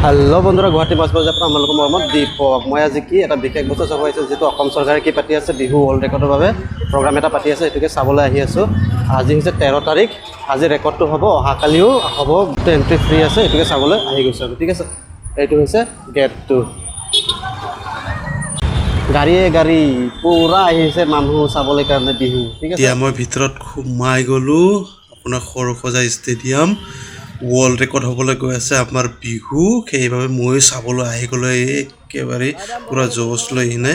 Hello বন্ধুৰা, Guwahati মাছ বজাৰ পৰা আপোনালোকৰ মৰমত দীপক। মই আজি কি এটা বিশেষ বস্তু চাব আহিছোঁ, যিটো অসম চৰকাৰে কি পাতি আছে, বিহু ৱৰ্ল্ড ৰেকৰ্ডৰ বাবে প্ৰগ্ৰাম এটা পাতি আছে, সেইটোকে চাবলৈ আহি আছোঁ। আজি হৈছে 13 তাৰিখ। আজি ৰেকৰ্ডটো হ'ব, অহাকালিও হ'ব, এণ্ট্ৰি ফ্ৰী আছে, এইটোকে চাবলৈ আহি গৈছোঁ আমি। ঠিক আছে, এইটো হৈছে গেটটো। গাড়ী পূৰা আহিছে মানুহ চাবলৈ কাৰণে বিহু। ঠিক আছে, এতিয়া মই ভিতৰত সোমাই গ'লোঁ। আপোনাৰ সৰসজা ষ্টেডিয়াম ৱৰ্ল্ড ৰেকৰ্ড হ'বলৈ গৈ আছে আমাৰ বিহু, সেইবাবে মই চাবলৈ আহি গ'লোঁ। একেবাৰে পূৰা জোচ লৈ কিনে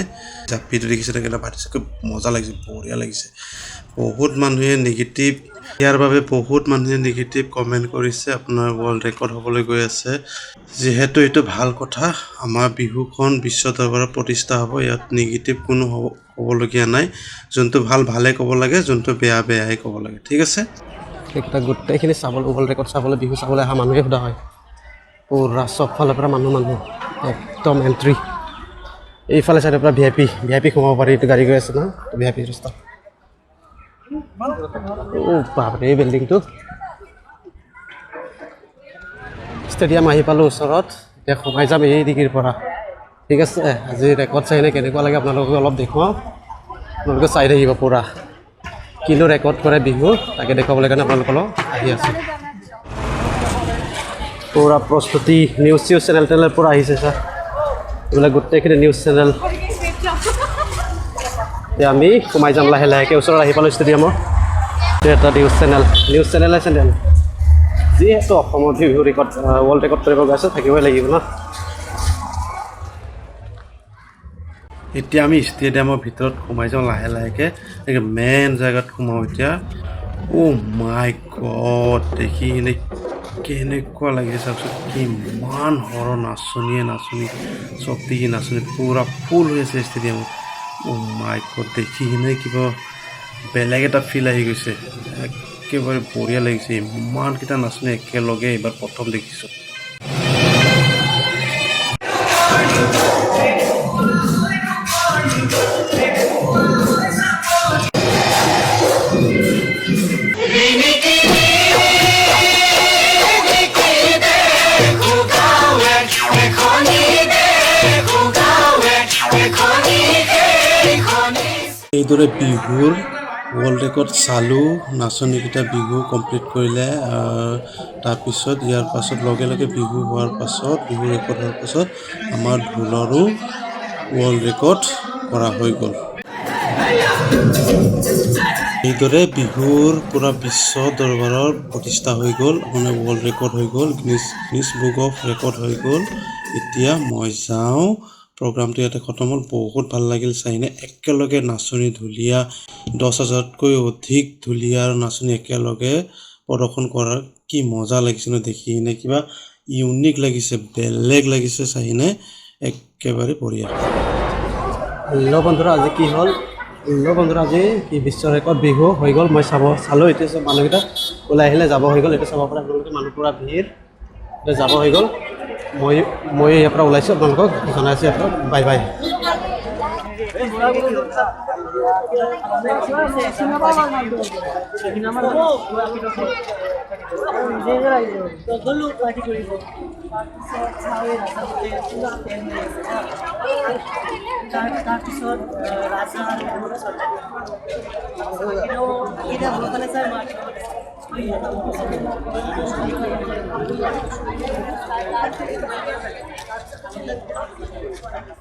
জাপিটো দেখিছে, কেনেকৈ পাতিছে, খুব মজা লাগিছে, বঢ়িয়া লাগিছে। বহুত মানুহে নিগেটিভ, ইয়াৰ বাবে বহুত মানুহে নিগেটিভ কমেণ্ট কৰিছে। আপোনাৰ ৱৰ্ল্ড ৰেকৰ্ড হ'বলৈ গৈ আছে, যিহেতু এইটো ভাল কথা। আমাৰ বিহুখন বিশ্ব দৰবাৰত প্ৰতিষ্ঠা হ'ব, ইয়াত নিগেটিভ কোনো ক'বলগীয়া নাই। যোনটো ভাল ভালে ক'ব লাগে, যোনটো বেয়া বেয়াই ক'ব লাগে। ঠিক আছে, সেইকেইটা গোটেইখিনি চাবলৈ, ৱৰ্ল্ড ৰেকৰ্ড চাবলৈ, বিহু চাবলৈ অহা মানুহে সোধা হয়। পূৰা চব ফালৰ পৰা মানুহ একদম এণ্ট্ৰি। এইফালে চাইডৰ পৰা ভি আই পি সোমাব পাৰি। এইটো গাড়ী গৈ আছে ন, ভি আই পি ৰাস্তা। বাপৰে, এই বিল্ডিংটো। ষ্টেডিয়াম আহি পালোঁ ওচৰত, এতিয়া সোমাই যাম এই ডিগ্ৰীৰ পৰা। ঠিক আছে, আজি ৰেকৰ্ড চাই কিনে কেনেকুৱা লাগে আপোনালোকক অলপ দেখুৱাওঁ। আপোনালোকে চাই থাকিব পূৰা কিনো ৰেকৰ্ড কৰে বিহু, তাকে দেখুৱাবলৈ কাৰণে আপোনালোকৰ আহি আছোঁ। পূৰা প্ৰস্তুতি, নিউজ চেনেল পূৰা আহিছে ছাৰ, এইবিলাক গোটেইখিনি নিউজ চেনেল। এতিয়া আমি সোমাই যাম লাহে লাহেকৈ, ওচৰত আহি পালোঁ ষ্টেডিয়ামৰ। এটা নিউজ চেনেল যিহেতু অসমৰ বিহু ৰেকৰ্ড ৱৰ্ল্ড ৰেকৰ্ড কৰিব গৈ আছে, থাকিবই লাগিব ন। এতিয়া আমি ষ্টেডিয়ামৰ ভিতৰত সোমাই যাওঁ লাহে লাহেকৈ, মেইন জেগাত সোমাওঁ এতিয়া। মাই গড, দেখি কিনে কেনেকুৱা লাগিছে চাওকচোন, কিমান সৰহ নাচনী চব দেখি নাচনী পূৰা ফুল হৈ আছে ষ্টেডিয়ামত। মাই গড, দেখি কিনে কিবা বেলেগ এটা ফিল আহি গৈছে, একেবাৰে বঢ়িয়া লাগিছে। ইমানকেইটা নাচনী একেলগে এইবাৰ প্ৰথম দেখিছোঁ। এইদৰে বিহুৰ ৱৰ্ল্ড ৰেকৰ্ড চালোঁ, নাচনীকেইটা বিহু কমপ্লিট কৰিলে। তাৰপিছত ইয়াৰ পাছত লগে লগে বিহু হোৱাৰ পাছত, বিহু ৰেকৰ্ড হোৱাৰ পাছত আমাৰ ঢোলৰো ৱৰ্ল্ড ৰেকৰ্ড কৰা হৈ গ'ল। এইদৰে বিহুৰ পূৰা বিশ্ব দৰবাৰৰ প্ৰতিষ্ঠা হৈ গ'ল, মানে ৱৰ্ল্ড ৰেকৰ্ড হৈ গ'ল, গিনিছ বুক অফ ৰেকৰ্ড হৈ গ'ল। এতিয়া মই যাওঁ, প্ৰগ্ৰামটো ইয়াতে খতম হ'ল। বহুত ভাল লাগিল চাইনে, একেলগে নাচনী ঢুলীয়া 10,000তকৈ অধিক ঢুলীয়া আৰু নাচনী একেলগে প্ৰদৰ্শন কৰাৰ কি মজা লাগিছে দেখি কিনে, কিবা ইউনিক লাগিছে, বেলেগ লাগিছে চাইনে, একেবাৰে বঢ়িয়া। বন্ধুৰা, আজি কি হ'ল? আজি কি বিশ্ব ৰেকৰ্ড বিহু হৈ গ'ল। মই চালোঁ, এতিয়া চব মানুহকেইটা ওলাই আহিলে, যাব হৈ গ'ল। এতিয়া চাব পৰা আপোনালোকে মানুহ পূৰা ভিৰ, এতিয়া যাব হৈ গ'ল। মই ইয়াৰ পৰা ওলাইছোঁ, আপোনালোকক জনাইছোঁ ইয়াৰ পৰা বাই বাই। Thank you.